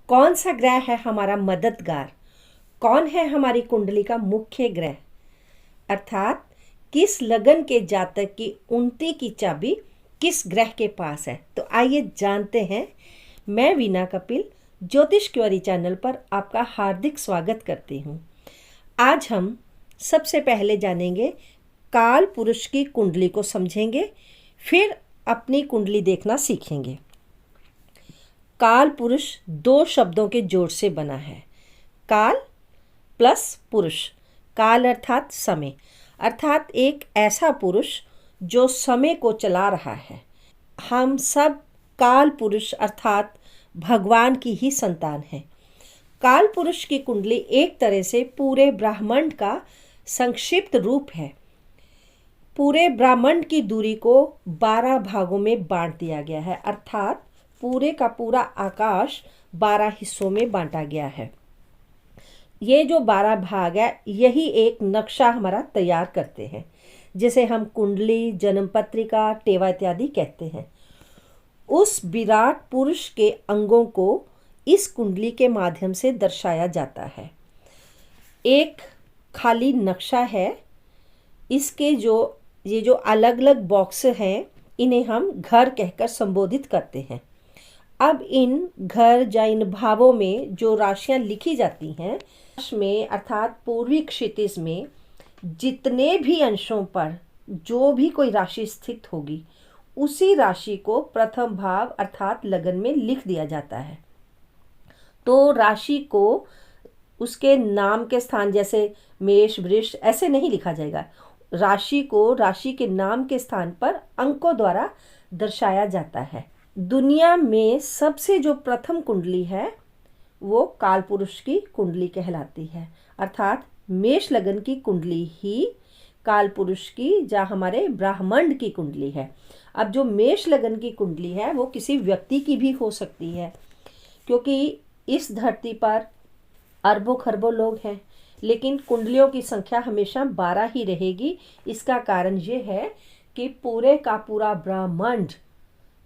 कौन सा ग्रह है हमारा मददगार, कौन है हमारी कुंडली का मुख्य ग्रह, अर्थात किस लगन के जातक की उन्नति की चाबी किस ग्रह के पास है। तो आइए जानते हैं। मैं वीना कपिल ज्योतिष क्वेरी चैनल पर आपका हार्दिक स्वागत करती हूँ। आज हम सबसे पहले जानेंगे काल पुरुष की कुंडली को समझेंगे, फिर अपनी कुंडली देखना सीखेंगे। काल पुरुष दो शब्दों के जोड़ से बना है, काल प्लस पुरुष। काल अर्थात समय, अर्थात एक ऐसा पुरुष जो समय को चला रहा है। हम सब काल पुरुष अर्थात भगवान की ही संतान हैं। काल पुरुष की कुंडली एक तरह से पूरे ब्रह्मांड का संक्षिप्त रूप है। पूरे ब्रह्मांड की दूरी को 12 भागों में बांट दिया गया है, अर्थात पूरे का पूरा आकाश 12 हिस्सों में बांटा गया है। ये जो 12 भाग है, यही एक नक्शा हमारा तैयार करते हैं, जिसे हम कुंडली, जन्म पत्रिका, टेवा इत्यादि कहते हैं। उस विराट पुरुष के अंगों को इस कुंडली के माध्यम से दर्शाया जाता है। एक खाली नक्शा है। इसके ये जो अलग अलग बॉक्स हैं, इन्हें हम घर कहकर संबोधित करते हैं। अब इन घर या इन भावों में जो राशियां लिखी जाती हैं, में अर्थात पूर्वी क्षितिज में जितने भी अंशों पर जो भी कोई राशि स्थित होगी, उसी राशि को प्रथम भाव अर्थात लगन में लिख दिया जाता है। तो राशि को उसके नाम के स्थान, जैसे मेष, वृष, ऐसे नहीं लिखा जाएगा। राशि को राशि के नाम के स्थान पर अंकों द्वारा दर्शाया जाता है। दुनिया में सबसे जो प्रथम कुंडली है वो काल पुरुष की कुंडली कहलाती है, अर्थात मेष लगन की कुंडली ही काल पुरुष की या हमारे ब्रह्मांड की कुंडली है। अब जो मेष लगन की कुंडली है वो किसी व्यक्ति की भी हो सकती है, क्योंकि इस धरती पर अरबों खरबों लोग हैं, लेकिन कुंडलियों की संख्या हमेशा 12 ही रहेगी। इसका कारण ये है कि पूरे का पूरा ब्रह्मांड,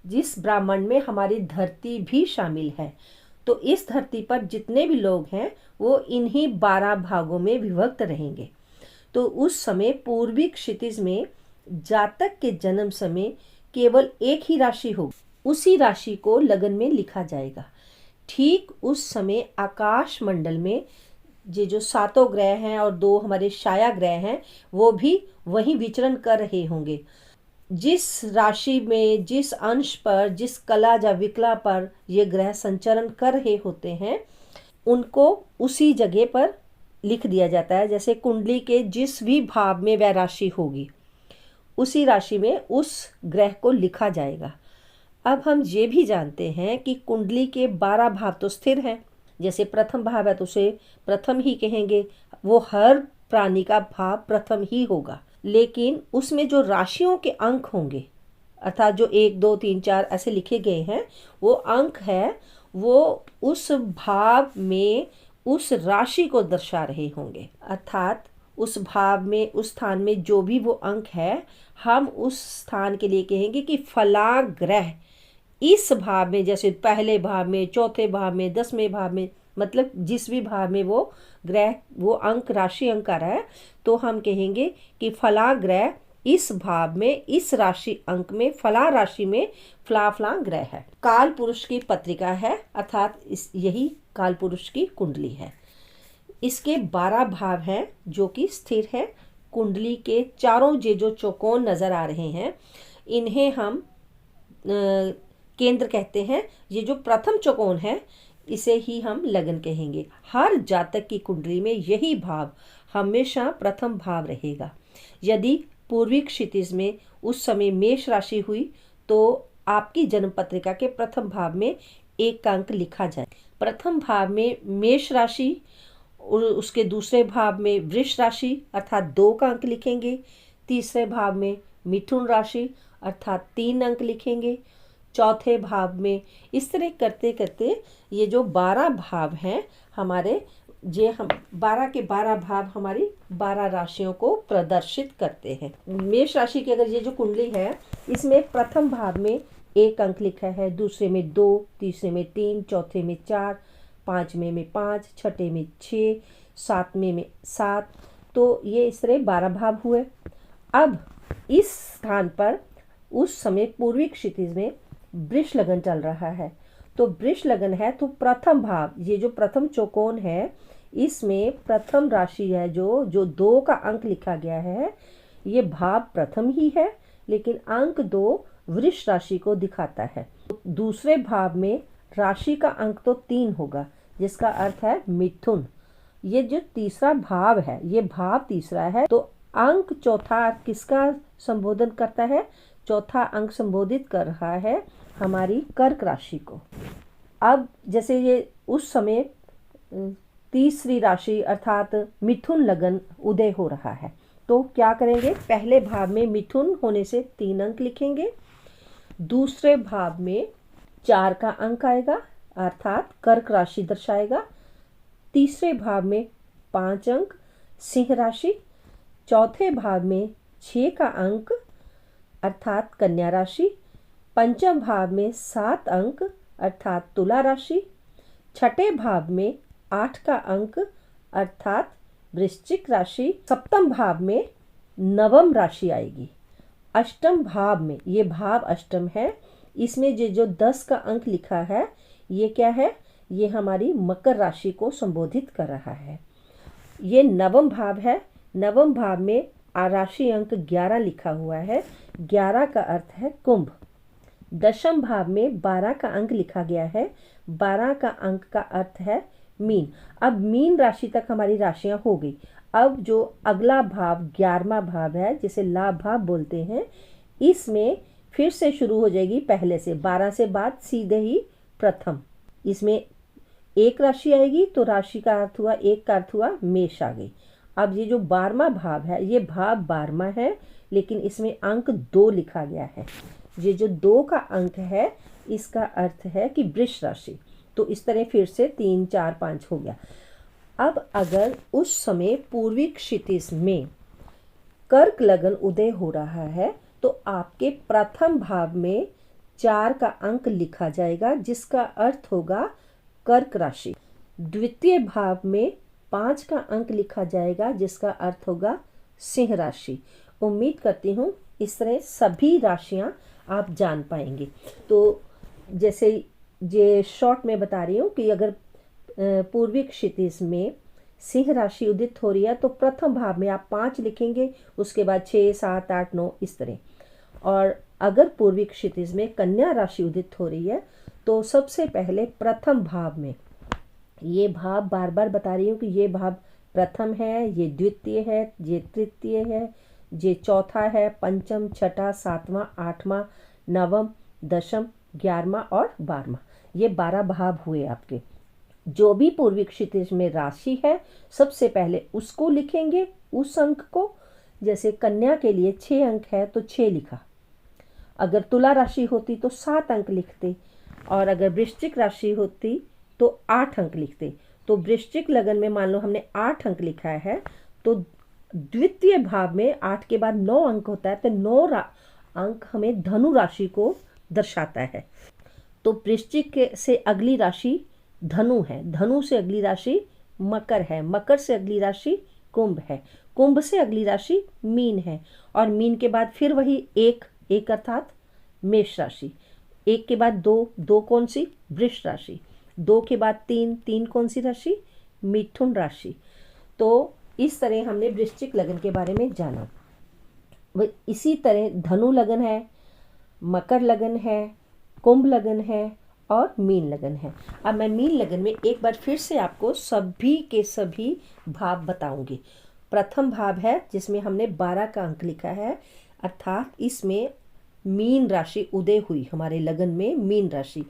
जिस ब्रह्मांड में हमारी धरती भी शामिल है, तो इस धरती पर जितने भी लोग हैं वो इन्हीं 12 भागों में विभक्त रहेंगे। तो उस समय पूर्वी क्षितिज में जातक के जन्म समय केवल एक ही राशि होगी, उसी राशि को लगन में लिखा जाएगा। ठीक उस समय आकाश मंडल में ये जो 7 ग्रह हैं और 2 हमारे छाया ग्रह हैं, वो भी वहीं विचरण कर रहे होंगे। जिस राशि में, जिस अंश पर, जिस कला या विकला पर ये ग्रह संचरण कर रहे होते हैं, उनको उसी जगह पर लिख दिया जाता है। जैसे कुंडली के जिस भी भाव में वह राशि होगी, उसी राशि में उस ग्रह को लिखा जाएगा। अब हम ये भी जानते हैं कि कुंडली के 12 भाव तो स्थिर हैं। जैसे प्रथम भाव है तो उसे प्रथम ही कहेंगे, वो हर प्राणी का भाव प्रथम ही होगा। लेकिन उसमें जो राशियों के अंक होंगे, अर्थात जो 1, 2, 3, 4 ऐसे लिखे गए हैं, वो अंक है, वो उस भाव में उस राशि को दर्शा रहे होंगे। अर्थात उस भाव में, उस स्थान में जो भी वो अंक है, हम उस स्थान के लिए कहेंगे कि फला ग्रह इस भाव में, जैसे पहले भाव में, चौथे भाव में, 10वें भाव में, मतलब जिस भी भाव में वो ग्रह, वो अंक, राशि अंक आ रहा है, तो हम कहेंगे कि फला ग्रह इस भाव में, इस राशि अंक में, फला राशि में फला फला ग्रह है। काल पुरुष की पत्रिका है, अर्थात यही काल पुरुष की कुंडली है। इसके 12 भाव हैं जो कि स्थिर है। कुंडली के चारों जो चौकोन नजर आ रहे हैं, इन्हें हम केंद्र कहते हैं। ये जो प्रथम चौकोन है, इसे ही हम लगन कहेंगे। हर जातक की कुंडली में यही भाव हमेशा प्रथम भाव रहेगा। यदि पूर्वी क्षितिज में उस समय मेष राशि हुई, तो आपकी जन्म पत्रिका के प्रथम भाव में 1 का अंक लिखा जाए। प्रथम भाव में मेष राशि और उसके दूसरे भाव में वृष राशि अर्थात 2 का अंक लिखेंगे। तीसरे भाव में मिथुन राशि अर्थात 3 अंक लिखेंगे। चौथे भाव में, इस तरह करते करते ये जो 12 भाव हैं हमारे, ये हम 12 के 12 भाव हमारी 12 राशियों को प्रदर्शित करते हैं। मेष राशि की अगर ये जो कुंडली है, इसमें प्रथम भाव में 1 अंक लिखा है, दूसरे में 2, तीसरे में 3, चौथे में 4, पाँचवें में 5, छठे में 6, सातवें में 7, तो ये इस तरह 12 भाव हुए। अब इस स्थान पर उस समय पूर्वी क्षितिज में वृष लगन चल रहा है, तो वृष लगन है तो प्रथम भाव, ये जो प्रथम चौकोन है इसमें प्रथम राशि है जो 2 का अंक लिखा गया है, ये भाव प्रथम ही है लेकिन अंक 2 वृष राशि को दिखाता है। दूसरे भाव में राशि का अंक तो 3 होगा, जिसका अर्थ है मिथुन। ये जो तीसरा भाव है, ये भाव तीसरा है, तो अंक चौथा किसका संबोधन करता है? चौथा अंक संबोधित कर रहा है हमारी कर्क राशि को। अब जैसे ये उस समय तीसरी राशि अर्थात मिथुन लगन उदय हो रहा है, तो क्या करेंगे? पहले भाव में मिथुन होने से 3 अंक लिखेंगे, दूसरे भाव में 4 का अंक आएगा अर्थात कर्क राशि दर्शाएगा, तीसरे भाव में 5 अंक सिंह राशि, चौथे भाव में 6 का अंक अर्थात कन्या राशि, पंचम भाव में 7 अंक अर्थात तुला राशि, छठे भाव में 8 का अंक अर्थात वृश्चिक राशि, सप्तम भाव में नवम राशि आएगी, अष्टम भाव में, ये भाव अष्टम है, इसमें जो 10 का अंक लिखा है ये क्या है? ये हमारी मकर राशि को संबोधित कर रहा है। ये नवम भाव है, नवम भाव में राशि अंक 11 लिखा हुआ है, 11 का अर्थ है कुंभ। दशम भाव में 12 का अंक लिखा गया है, 12 का अंक का अर्थ है मीन। अब मीन राशि तक हमारी राशियां हो गई। अब जो अगला भाव 11वां भाव है जिसे लाभ भाव बोलते हैं, इसमें फिर से शुरू हो जाएगी पहले से, 12 से बाद सीधे ही प्रथम। इसमें एक राशि आएगी तो राशि का अर्थ हुआ, एक का अर्थ हुआ मेष आ गई। अब ये जो 12वां भाव है ये भाव 12वां है लेकिन इसमें अंक 2 लिखा गया है। ये जो 2 का अंक है इसका अर्थ है कि वृष राशि। तो इस तरह फिर से 3, 4, 5 हो गया। अब अगर उस समय पूर्वी क्षितिज में कर्क लगन उदय हो रहा है तो आपके प्रथम भाव में 4 का अंक लिखा जाएगा जिसका अर्थ होगा कर्क राशि। द्वितीय भाव में 5 का अंक लिखा जाएगा जिसका अर्थ होगा सिंह राशि। उम्मीद करती हूँ इस तरह सभी राशियाँ आप जान पाएंगे। तो जैसे ये शॉर्ट में बता रही हूँ कि अगर पूर्वी क्षितिज में सिंह राशि उदित हो रही है तो प्रथम भाव में आप 5 लिखेंगे, उसके बाद 6, 7, 8, 9 इस तरह। और अगर पूर्वी क्षितिज में कन्या राशि उदित हो रही है तो सबसे पहले प्रथम भाव में, ये भाव बार बार बता रही हूँ कि ये भाव प्रथम है, ये द्वितीय है, ये तृतीय है, ये चौथा है, पंचम, छठा, 7वां, 8वां, नवम, दशम, 11वां और 12वां, ये 12 भाव हुए आपके। जो भी पूर्वी क्षितिज में राशि है सबसे पहले उसको लिखेंगे, उस अंक को। जैसे कन्या के लिए 6 अंक है तो 6 लिखा, अगर तुला राशि होती तो 7 अंक लिखते, और अगर वृश्चिक राशि होती तो 8 अंक लिखते। तो वृश्चिक लगन में मान लो हमने 8 अंक लिखा है तो द्वितीय भाव में 8 के बाद 9 अंक होता है, तो 9 अंक हमें धनु राशि को दर्शाता है। तो वृश्चिक से अगली राशि धनु है, धनु से अगली राशि मकर है, मकर से अगली राशि कुंभ है, कुंभ से अगली राशि मीन है, और मीन के बाद फिर वही एक अर्थात मेष राशि, 1 के बाद 2, 2 कौन सी? वृष राशि, 2 के बाद 3, 3 कौन सी राशि? मिथुन राशि। तो इस तरह हमने वृश्चिक लगन के बारे में जाना। इसी तरह धनु लगन है, मकर लगन है, कुंभ लगन है और मीन लगन है। अब मैं मीन लगन में एक बार फिर से आपको सभी के सभी भाव बताऊंगी। प्रथम भाव है जिसमें हमने 12 का अंक लिखा है, अर्थात इसमें मीन राशि उदय हुई, हमारे लगन में मीन राशि।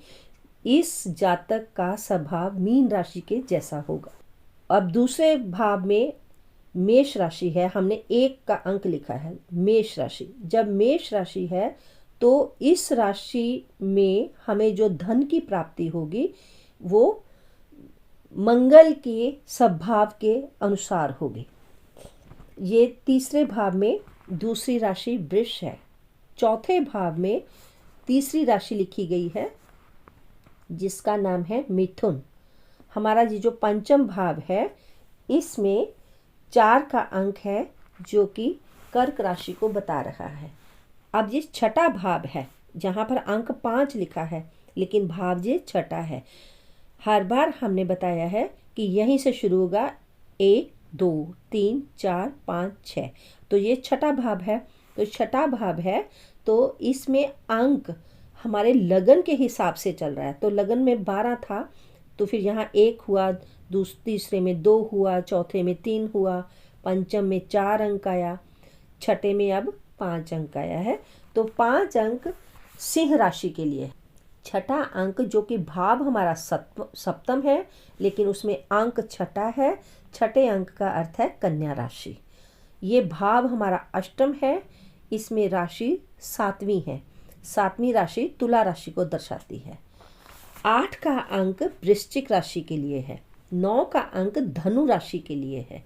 इस जातक का स्वभाव मीन राशि के जैसा होगा। अब दूसरे भाव में मेष राशि है, हमने 1 का अंक लिखा है, मेष राशि। जब मेष राशि है तो इस राशि में हमें जो धन की प्राप्ति होगी वो मंगल के स्वभाव के अनुसार होगी। ये तीसरे भाव में दूसरी राशि वृष है। चौथे भाव में तीसरी राशि लिखी गई है जिसका नाम है मिथुन। हमारा ये जो पंचम भाव है इसमें 4 का अंक है जो कि कर्क राशि को बता रहा है। अब ये छठा भाव है जहाँ पर अंक 5 लिखा है, लेकिन भाव ये छठा है। हर बार हमने बताया है कि यहीं से शुरू होगा 1 2 3 4 5 6, तो ये छठा भाव है। तो छठा भाव है तो इसमें अंक हमारे लगन के हिसाब से चल रहा है। तो लगन में 12 था, तो फिर यहाँ 1 हुआ, तीसरे में 2 हुआ, चौथे में 3 हुआ, पंचम में 4 अंक आया, छठे में अब 5 अंक आया है। तो 5 अंक सिंह राशि के लिए। छठा अंक जो कि भाव हमारा सप्तम है, लेकिन उसमें अंक छठा है। छठे अंक का अर्थ है कन्या राशि। ये भाव हमारा अष्टम है, इसमें राशि 7वीं है। 7वीं राशि तुला राशि को दर्शाती है। 8 का अंक वृश्चिक राशि के लिए है। 9 का अंक धनु राशि के लिए है।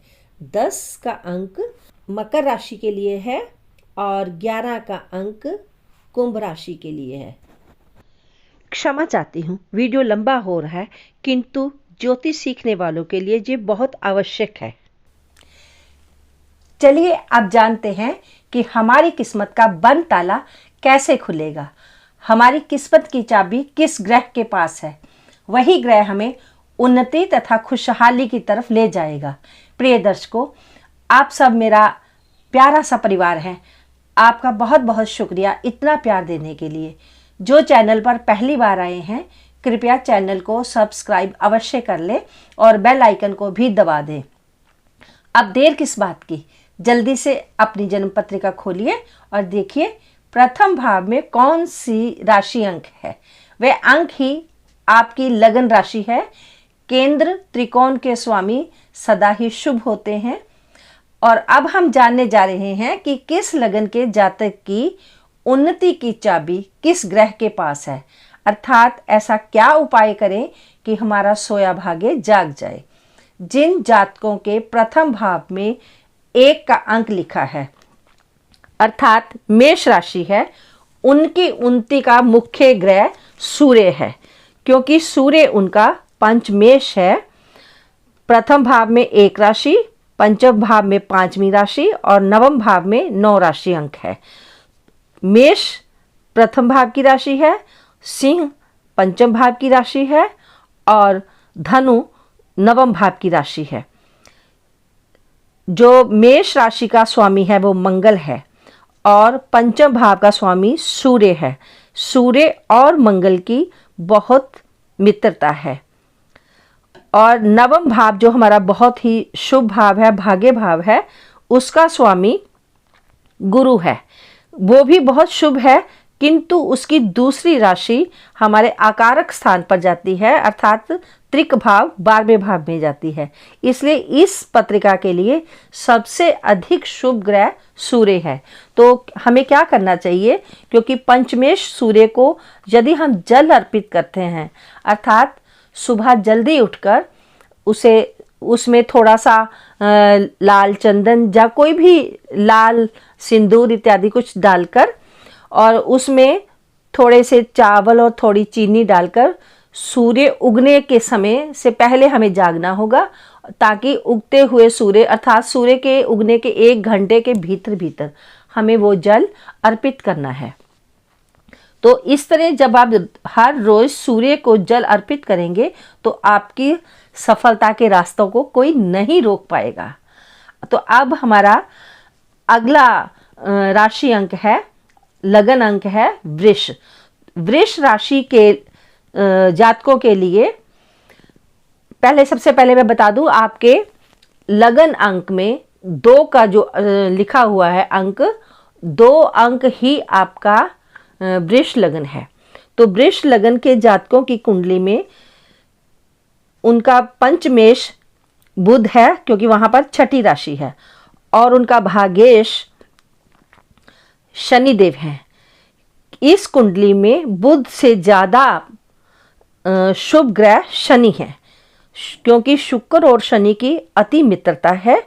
10 का अंक मकर राशि के लिए है और 11 का अंक कुंभ राशि के लिए है। क्षमा चाहती हूँ, वीडियो लंबा हो रहा है, किंतु ज्योतिष सीखने वालों के लिए ये बहुत आवश्यक है। चलिए अब जानते हैं कि हमारी किस्मत का बंद ताला कैसे खुलेगा। हमारी किस्मत की चाबी किस ग्रह के पास है, वही ग्रह हमें उन्नति तथा खुशहाली की तरफ ले जाएगा। प्रिय दर्शकों, आप सब मेरा प्यारा सा परिवार हैं। आपका बहुत बहुत शुक्रिया इतना प्यार देने के लिए। जो चैनल पर पहली बार आए हैं, कृपया चैनल को सब्सक्राइब अवश्य कर लें और बेल आइकन को भी दबा दें। अब देर किस बात की, जल्दी से अपनी जन्म पत्रिका खोलिए और देखिए प्रथम भाव में कौन सी राशि अंक है। वह अंक ही आपकी लगन राशि है। केंद्र त्रिकोण के स्वामी सदा ही शुभ होते हैं। और अब हम जानने जा रहे हैं कि किस लगन के जातक की उन्नति की चाबी किस ग्रह के पास है, अर्थात ऐसा क्या उपाय करें कि हमारा सोया भाग्य जाग जाए। जिन जातकों के प्रथम भाव में 1 का अंक लिखा है, अर्थात मेष राशि है, उनकी उन्नति का मुख्य ग्रह सूर्य है, क्योंकि सूर्य उनका पंचमेष है। प्रथम भाव में 1 राशि, पंचम भाव में 5वीं राशि और नवम भाव में 9 राशि अंक है। मेष प्रथम भाव की राशि है, सिंह पंचम भाव की राशि है और धनु नवम भाव की राशि है। जो मेष राशि का स्वामी है वो मंगल है और पंचम भाव का स्वामी सूर्य है। सूर्य और मंगल की बहुत मित्रता है। और नवम भाव जो हमारा बहुत ही शुभ भाव है, भाग्य भाव है, उसका स्वामी गुरु है। वो भी बहुत शुभ है, किंतु उसकी दूसरी राशि हमारे आकारक स्थान पर जाती है, अर्थात त्रिक भाव 12वें भाव में जाती है। इसलिए इस पत्रिका के लिए सबसे अधिक शुभ ग्रह सूर्य है। तो हमें क्या करना चाहिए, क्योंकि पंचमेश सूर्य को यदि हम जल अर्पित करते हैं, अर्थात सुबह जल्दी उठकर उसमें थोड़ा सा लाल चंदन या कोई भी लाल सिंदूर इत्यादि कुछ डालकर और उसमें थोड़े से चावल और थोड़ी चीनी डालकर सूर्य उगने के समय से पहले हमें जागना होगा, ताकि उगते हुए सूर्य अर्थात सूर्य के उगने के 1 घंटे के भीतर हमें वो जल अर्पित करना है। तो इस तरह जब आप हर रोज सूर्य को जल अर्पित करेंगे तो आपकी सफलता के रास्तों को कोई नहीं रोक पाएगा। तो अब हमारा अगला राशि अंक है, लगन अंक है वृष। वृष राशि के जातकों के लिए सबसे पहले मैं बता दूं, आपके लगन अंक में 2 का जो लिखा हुआ है अंक, 2 अंक ही आपका वृष लगन है। तो वृष लगन के जातकों की कुंडली में उनका पंचमेश बुध है, क्योंकि वहां पर छठी राशि है, और उनका भाग्येश शनिदेव है। इस कुंडली में बुध से ज्यादा शुभ ग्रह शनि है, क्योंकि शुक्र और शनि की अति मित्रता है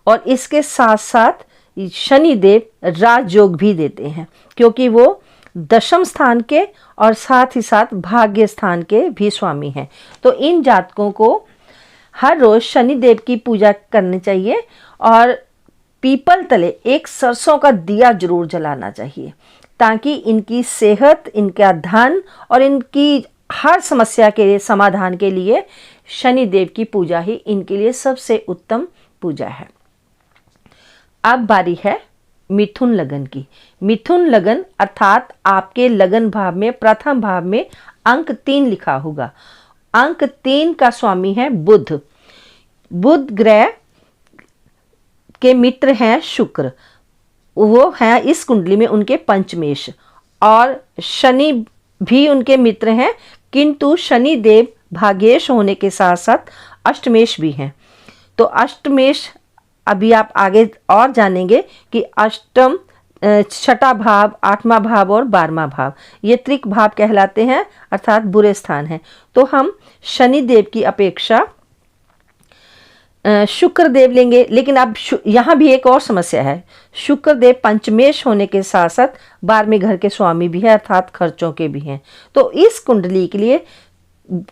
और इसके साथ साथ शनिदेव राजयोग भी देते हैं, क्योंकि वो दशम स्थान के और साथ ही साथ भाग्य स्थान के भी स्वामी हैं। तो इन जातकों को हर रोज शनि देव की पूजा करनी चाहिए और पीपल तले एक सरसों का दिया जरूर जलाना चाहिए, ताकि इनकी सेहत, इनका धन और इनकी हर समस्या के समाधान के लिए शनि देव की पूजा ही इनके लिए सबसे उत्तम पूजा है। अब बारी है मिथुन लगन की। मिथुन लगन अर्थात आपके लगन भाव में प्रथम भाव में अंक 3 लिखा होगा। अंक 3 का स्वामी है बुध। बुध ग्रह के मित्र हैं शुक्र, वो हैं इस कुंडली में उनके पंचमेश, और शनि भी उनके मित्र हैं, किंतु शनि देव भाग्येश होने के साथ साथ अष्टमेश भी हैं। तो अष्टमेश अभी आप आगे और जानेंगे कि अष्टम, छठा भाव, 8वां भाव और 12वां भाव ये त्रिक भाव कहलाते हैं, अर्थात बुरे स्थान हैं। तो हम शनि देव की अपेक्षा शुक्र देव लेंगे। लेकिन अब यहाँ भी एक और समस्या है, शुक्र देव पंचमेश होने के साथ साथ 12वें घर के स्वामी भी है, अर्थात खर्चों के भी हैं। तो इस कुंडली के लिए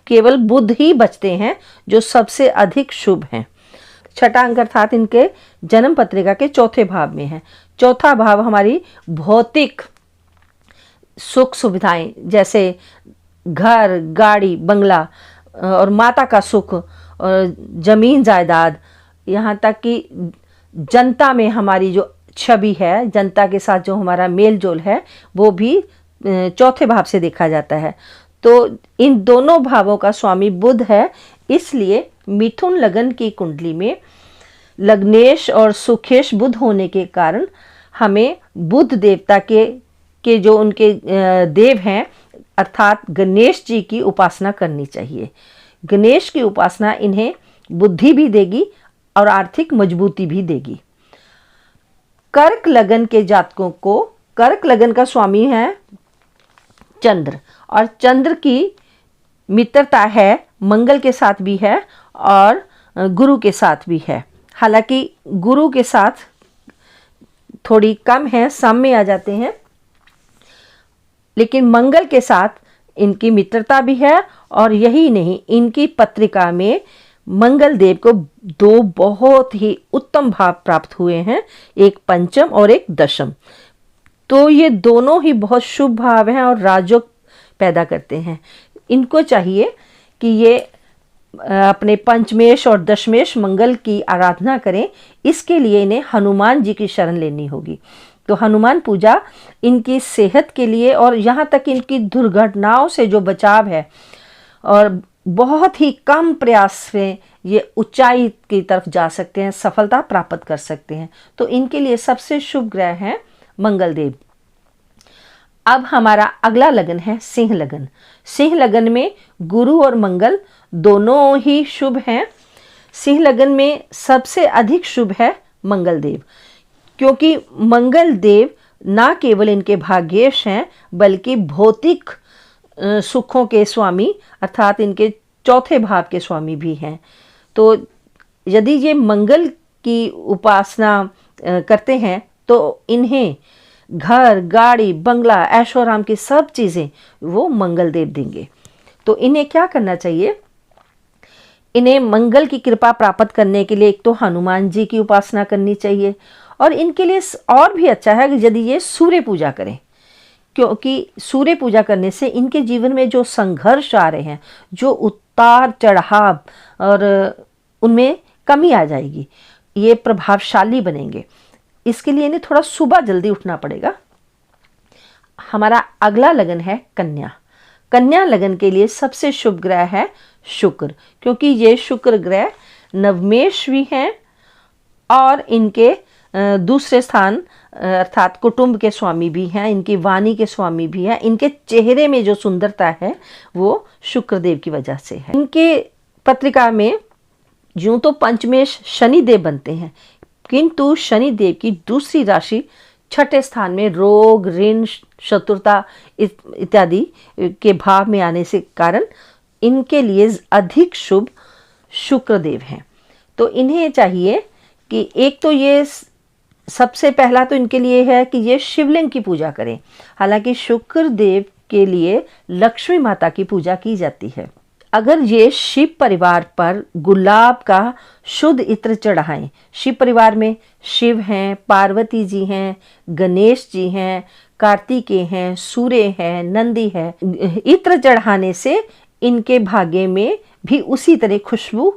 केवल बुध ही बचते हैं जो सबसे अधिक शुभ हैं। छठा अंक अर्थात इनके जन्म पत्रिका के चौथे भाव में है। चौथा भाव हमारी भौतिक सुख सुविधाएं, जैसे घर, गाड़ी, बंगला और माता का सुख और जमीन जायदाद, यहाँ तक कि जनता में हमारी जो छवि है, जनता के साथ जो हमारा मेल जोल है, वो भी चौथे भाव से देखा जाता है। तो इन दोनों भावों का स्वामी बुध है, इसलिए मिथुन लगन की कुंडली में लग्नेश और सुखेश बुध होने के कारण हमें बुध देवता के जो उनके देव हैं अर्थात गणेश जी की उपासना करनी चाहिए। गणेश की उपासना इन्हें बुद्धि भी देगी और आर्थिक मजबूती भी देगी। कर्क लगन के जातकों को, कर्क लगन का स्वामी है चंद्र, और चंद्र की मित्रता है मंगल के साथ भी है और गुरु के साथ भी है। हालांकि गुरु के साथ थोड़ी कम है, सम में आ जाते हैं, लेकिन मंगल के साथ इनकी मित्रता भी है। और यही नहीं, इनकी पत्रिका में मंगल देव को 2 बहुत ही उत्तम भाव प्राप्त हुए हैं, एक पंचम और एक दशम। तो ये दोनों ही बहुत शुभ भाव हैं और राजयोग पैदा करते हैं। इनको चाहिए कि ये अपने पंचमेश और दशमेश मंगल की आराधना करें। इसके लिए इन्हें हनुमान जी की शरण लेनी होगी। तो हनुमान पूजा इनकी सेहत के लिए और यहाँ तक इनकी दुर्घटनाओं से जो बचाव है और बहुत ही कम प्रयास से ये ऊंचाई की तरफ जा सकते हैं, सफलता प्राप्त कर सकते हैं। तो इनके लिए सबसे शुभ ग्रह हैं मंगल देव। अब हमारा अगला लगन है सिंह लगन। सिंह लगन में गुरु और मंगल दोनों ही शुभ हैं। सिंह लगन में सबसे अधिक शुभ है मंगल देव, क्योंकि मंगल देव ना केवल इनके भाग्येश हैं बल्कि भौतिक सुखों के स्वामी अर्थात इनके चौथे भाव के स्वामी भी हैं। तो यदि ये मंगल की उपासना करते हैं तो इन्हें घर, गाड़ी, बंगला, ऐशो आराम की सब चीज़ें वो मंगल देव देंगे। तो इन्हें क्या करना चाहिए? इन्हें मंगल की कृपा प्राप्त करने के लिए एक तो हनुमान जी की उपासना करनी चाहिए, और इनके लिए और भी अच्छा है कि यदि ये सूर्य पूजा करें, क्योंकि सूर्य पूजा करने से इनके जीवन में जो संघर्ष आ रहे हैं, जो उतार चढ़ाव, और उनमें कमी आ जाएगी, ये प्रभावशाली बनेंगे। इसके लिए इन्हें थोड़ा सुबह जल्दी उठना पड़ेगा। हमारा अगला लगन है कन्या। कन्या लगन के लिए सबसे शुभ ग्रह है शुक्र, क्योंकि ये शुक्र ग्रह नवमेश भी हैं और इनके दूसरे स्थान अर्थात कुटुंब के स्वामी भी हैं, इनकी वाणी के स्वामी भी हैं। इनके चेहरे में जो सुंदरता है वो शुक्रदेव की वजह से है। इनके पत्रिका में यूं तो पंचमेश शनि देव बनते हैं, किंतु शनि देव की दूसरी राशि छठे स्थान में रोग, ऋण, शत्रुता इत्यादि के भाव में आने से कारण इनके लिए अधिक शुभ शुक्रदेव हैं। तो इन्हें चाहिए कि एक तो ये सबसे पहला तो इनके लिए है कि ये शिवलिंग की पूजा करें। हालांकि शुक्रदेव के लिए लक्ष्मी माता की पूजा की जाती है। अगर ये शिव परिवार पर गुलाब का शुद्ध इत्र चढ़ाएं, शिव परिवार में शिव हैं, पार्वती जी हैं, गणेश जी हैं, कार्तिकेय हैं, सूर्य हैं, नंदी है, इत्र चढ़ाने से इनके भाग्य में भी उसी तरह खुशबू,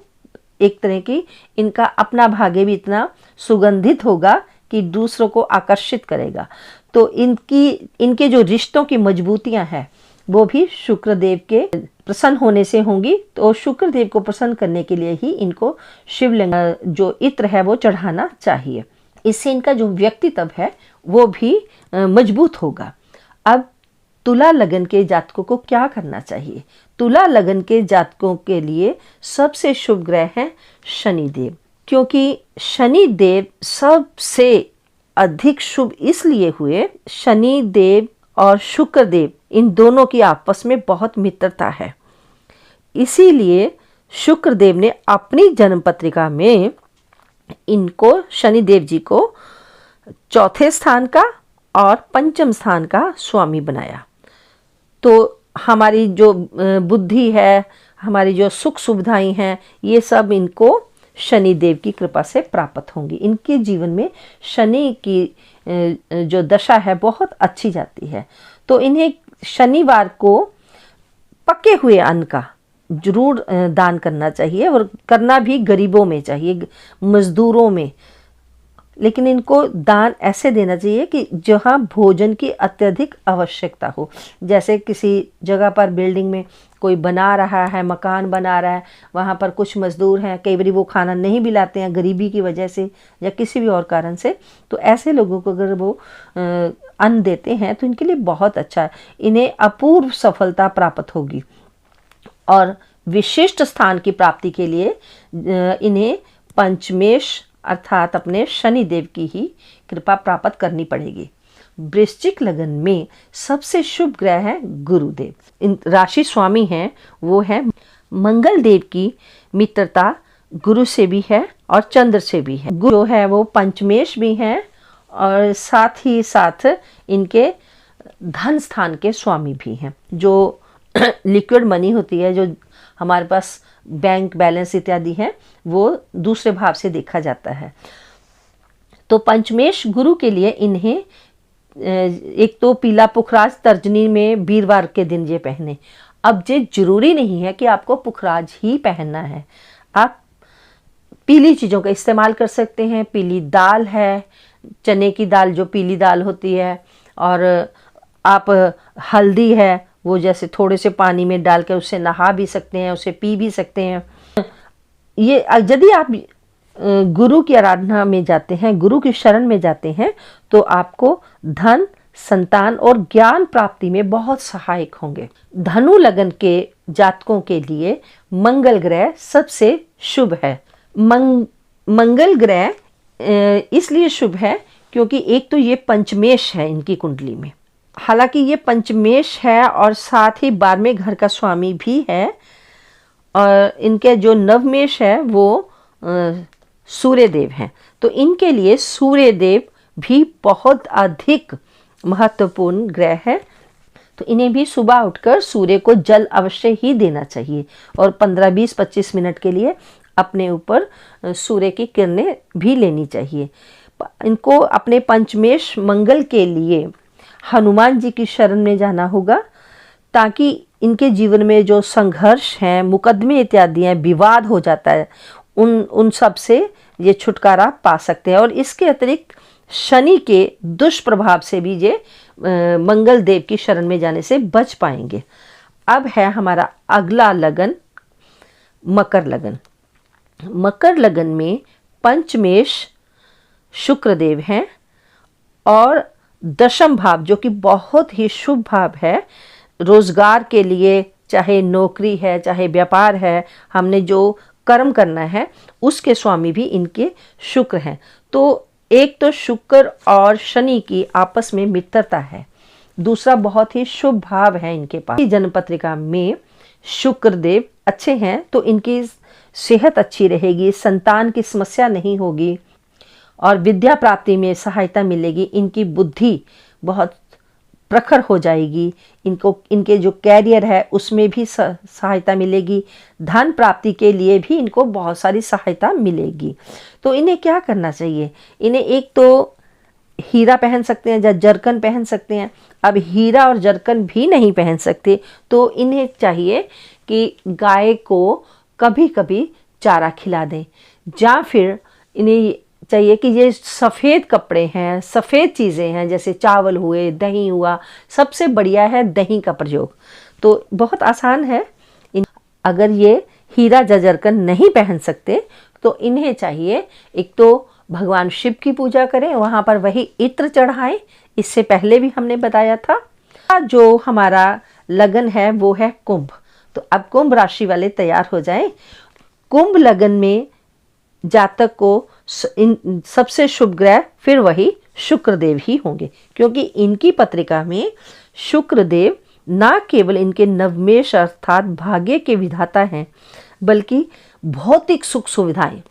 एक तरह की इनका अपना भाग्य भी इतना सुगंधित होगा कि दूसरों को आकर्षित करेगा। तो इनके जो रिश्तों की मजबूतियां हैं वो भी शुक्रदेव के प्रसन्न होने से होंगी। तो शुक्रदेव को प्रसन्न करने के लिए ही इनको शिवलिंग जो इत्र है वो चढ़ाना चाहिए। इससे इनका जो व्यक्तित्व है वो भी मजबूत होगा। अब तुला लगन के जातकों को क्या करना चाहिए? तुला लगन के जातकों के लिए सबसे शुभ ग्रह है शनिदेव, क्योंकि शनिदेव सबसे अधिक शुभ इसलिए हुए, शनिदेव और शुक्रदेव इन दोनों की आपस में बहुत मित्रता है। इसीलिए शुक्रदेव ने अपनी जन्म पत्रिका में इनको, शनिदेव जी को, चौथे स्थान का और पंचम स्थान का स्वामी बनाया। तो हमारी जो बुद्धि है, हमारी जो सुख सुविधाएं हैं, ये सब इनको शनिदेव की कृपा से प्राप्त होंगी। इनके जीवन में शनि की जो दशा है बहुत अच्छी जाती है। तो इन्हें शनिवार को पके हुए अन्न का जरूर दान करना चाहिए, और करना भी गरीबों में चाहिए, मजदूरों में। लेकिन इनको दान ऐसे देना चाहिए कि जहाँ भोजन की अत्यधिक आवश्यकता हो। जैसे किसी जगह पर बिल्डिंग में कोई बना रहा है, मकान बना रहा है, वहाँ पर कुछ मजदूर हैं, कई बार वो खाना नहीं भी लाते हैं गरीबी की वजह से या किसी भी और कारण से, तो ऐसे लोगों को अगर वो अन्न देते हैं तो इनके लिए बहुत अच्छा है। इन्हें अपूर्व सफलता प्राप्त होगी। और विशिष्ट स्थान की प्राप्ति के लिए इन्हें पंचमेश अर्थात अपने शनिदेव की ही कृपा प्राप्त करनी पड़ेगी। वृश्चिक लगन में सबसे शुभ ग्रह है गुरुदेव। इन राशि स्वामी हैं वो है मंगल देव की मित्रता गुरु से भी है और चंद्र से भी है। गुरु जो है वो पंचमेश भी हैं और साथ ही साथ इनके धन स्थान के स्वामी भी हैं। जो लिक्विड मनी होती है, जो हमारे पास बैंक बैलेंस इत्यादि है, वो दूसरे भाव से देखा जाता है। तो पंचमेश गुरु के लिए इन्हें एक तो पीला पुखराज तर्जनी में वीरवार के दिन ये पहने। अब ये जरूरी नहीं है कि आपको पुखराज ही पहनना है, आप पीली चीज़ों का इस्तेमाल कर सकते हैं। पीली दाल है, चने की दाल जो पीली दाल होती है, और आप हल्दी है वो जैसे थोड़े से पानी में डालकर उससे नहा भी सकते हैं, उसे पी भी सकते हैं। ये यदि आप गुरु की आराधना में जाते हैं, गुरु की शरण में जाते हैं, तो आपको धन, संतान और ज्ञान प्राप्ति में बहुत सहायक होंगे। धनु लगन के जातकों के लिए मंगल ग्रह सबसे शुभ है। मंगल ग्रह इसलिए शुभ है क्योंकि एक तो ये पंचमेश है इनकी कुंडली में, हालांकि ये पंचमेश है और साथ ही 12वें घर का स्वामी भी है, और इनके जो नवमेश है वो सूर्यदेव हैं। तो इनके लिए सूर्यदेव भी बहुत अधिक महत्वपूर्ण ग्रह है। तो इन्हें भी सुबह उठकर सूर्य को जल अवश्य ही देना चाहिए, और 15-20-25 मिनट के लिए अपने ऊपर सूर्य की किरणें भी लेनी चाहिए। इनको अपने पंचमेश मंगल के लिए हनुमान जी की शरण में जाना होगा, ताकि इनके जीवन में जो संघर्ष हैं, मुकदमे इत्यादि हैं, विवाद हो जाता है, उन सब से ये छुटकारा पा सकते हैं। और इसके अतिरिक्त शनि के दुष्प्रभाव से भी ये मंगल देव की शरण में जाने से बच पाएंगे। अब है हमारा अगला लगन मकर लगन। मकर लगन में पंचमेश शुक्रदेव हैं और दशम भाव जो कि बहुत ही शुभ भाव है रोजगार के लिए, चाहे नौकरी है चाहे व्यापार है, हमने जो कर्म करना है उसके स्वामी भी इनके शुक्र हैं। तो एक तो शुक्र और शनि की आपस में मित्रता है, दूसरा बहुत ही शुभ भाव है इनके पास। जन्म पत्रिका में शुक्रदेव अच्छे हैं तो इनकी सेहत अच्छी रहेगी, संतान की समस्या नहीं होगी और विद्या प्राप्ति में सहायता मिलेगी। इनकी बुद्धि बहुत प्रखर हो जाएगी, इनको इनके जो कैरियर है उसमें भी सहायता मिलेगी, धन प्राप्ति के लिए भी इनको बहुत सारी सहायता मिलेगी। तो इन्हें क्या करना चाहिए, इन्हें एक तो हीरा पहन सकते हैं या जरकन पहन सकते हैं। अब हीरा और जरकन भी नहीं पहन सकते तो इन्हें चाहिए कि गाय को कभी कभी चारा खिला दें, या फिर इन्हें चाहिए कि ये सफ़ेद कपड़े हैं, सफ़ेद चीज़ें हैं, जैसे चावल हुए, दही हुआ, सबसे बढ़िया है दही का प्रयोग। तो बहुत आसान है। अगर ये हीरा जरकन नहीं पहन सकते तो इन्हें चाहिए एक तो भगवान शिव की पूजा करें, वहाँ पर वही इत्र चढ़ाएं, इससे पहले भी हमने बताया था। जो हमारा लगन है वो है कुंभ, तो अब कुंभ राशि वाले तैयार हो जाएं। कुंभ लगन में जातक को सबसे शुभ ग्रह फिर वही शुक्रदेव ही होंगे, क्योंकि इनकी पत्रिका में शुक्रदेव ना केवल इनके नवमेश अर्थात भाग्य के विधाता हैं, बल्कि भौतिक सुख सुविधाएं,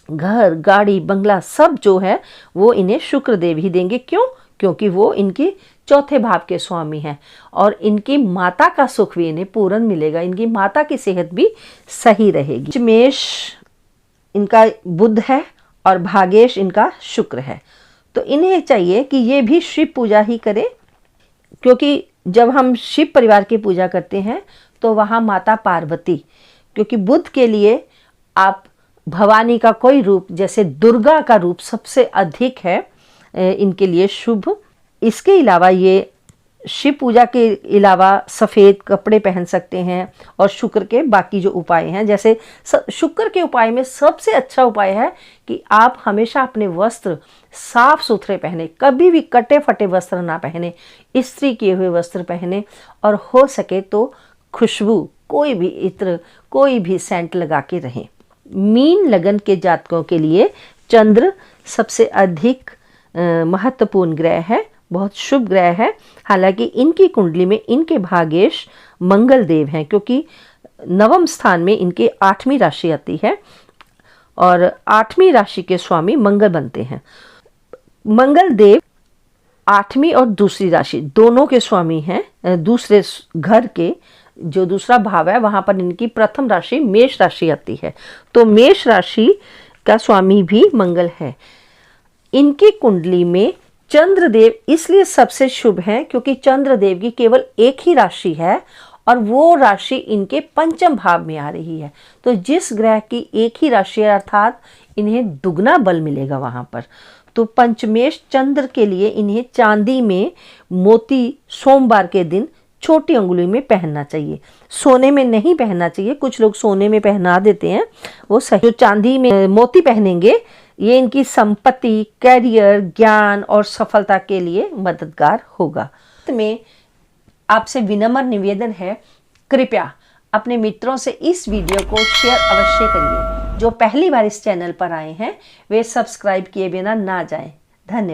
घर गाड़ी बंगला सब जो है वो इन्हें शुक्रदेव ही देंगे। क्यों? क्योंकि वो इनके चौथे भाव के स्वामी हैं और इनकी माता का सुख भी इन्हें पूर्ण मिलेगा, इनकी माता की सेहत भी सही रहेगी। मेष इनका बुध है और भागेश इनका शुक्र है, तो इन्हें चाहिए कि ये भी शिव पूजा ही करें, क्योंकि जब हम शिव परिवार की पूजा करते हैं तो वहाँ माता पार्वती, क्योंकि बुध के लिए आप भवानी का कोई रूप, जैसे दुर्गा का रूप सबसे अधिक है इनके लिए शुभ। इसके अलावा ये शिव पूजा के अलावा सफ़ेद कपड़े पहन सकते हैं और शुक्र के बाकी जो उपाय हैं, जैसे शुक्र के उपाय में सबसे अच्छा उपाय है कि आप हमेशा अपने वस्त्र साफ सुथरे पहने, कभी भी कटे फटे वस्त्र ना पहने, इस्त्री किए हुए वस्त्र पहने, और हो सके तो खुशबू कोई भी इत्र कोई भी सेंट लगा के रहें। मीन लगन के जातकों के लिए चंद्र सबसे अधिक महत्वपूर्ण ग्रह है, बहुत शुभ ग्रह है। हालांकि इनकी कुंडली में इनके भागेश मंगल देव हैं, क्योंकि नवम स्थान में इनके 8वीं राशि आती है और 8वीं राशि के स्वामी मंगल बनते हैं। मंगल देव 8वीं और दूसरी राशि दोनों के स्वामी हैं। दूसरे घर के जो दूसरा भाव है वहां पर इनकी प्रथम राशि मेष राशि आती है, तो मेष राशि का स्वामी भी मंगल है। इनकी कुंडली में चंद्रदेव इसलिए सबसे शुभ हैं क्योंकि चंद्रदेव की केवल एक ही राशि है और वो राशि इनके पंचम भाव में आ रही है। तो जिस ग्रह की एक ही राशि है अर्थात इन्हें दुगना बल मिलेगा वहां पर। तो पंचमेश चंद्र के लिए इन्हें चांदी में मोती सोमवार के दिन छोटी अंगुली में पहनना चाहिए, सोने में नहीं पहनना चाहिए। कुछ लोग सोने में पहना देते हैं, वो सही। जो चांदी में मोती पहनेंगे ये इनकी संपत्ति, कैरियर, ज्ञान और सफलता के लिए मददगार होगा। में आपसे विनम्र निवेदन है, कृपया अपने मित्रों से इस वीडियो को शेयर अवश्य करिए। जो पहली बार इस चैनल पर आए हैं वे सब्सक्राइब किए बिना ना जाएं। धन्यवाद।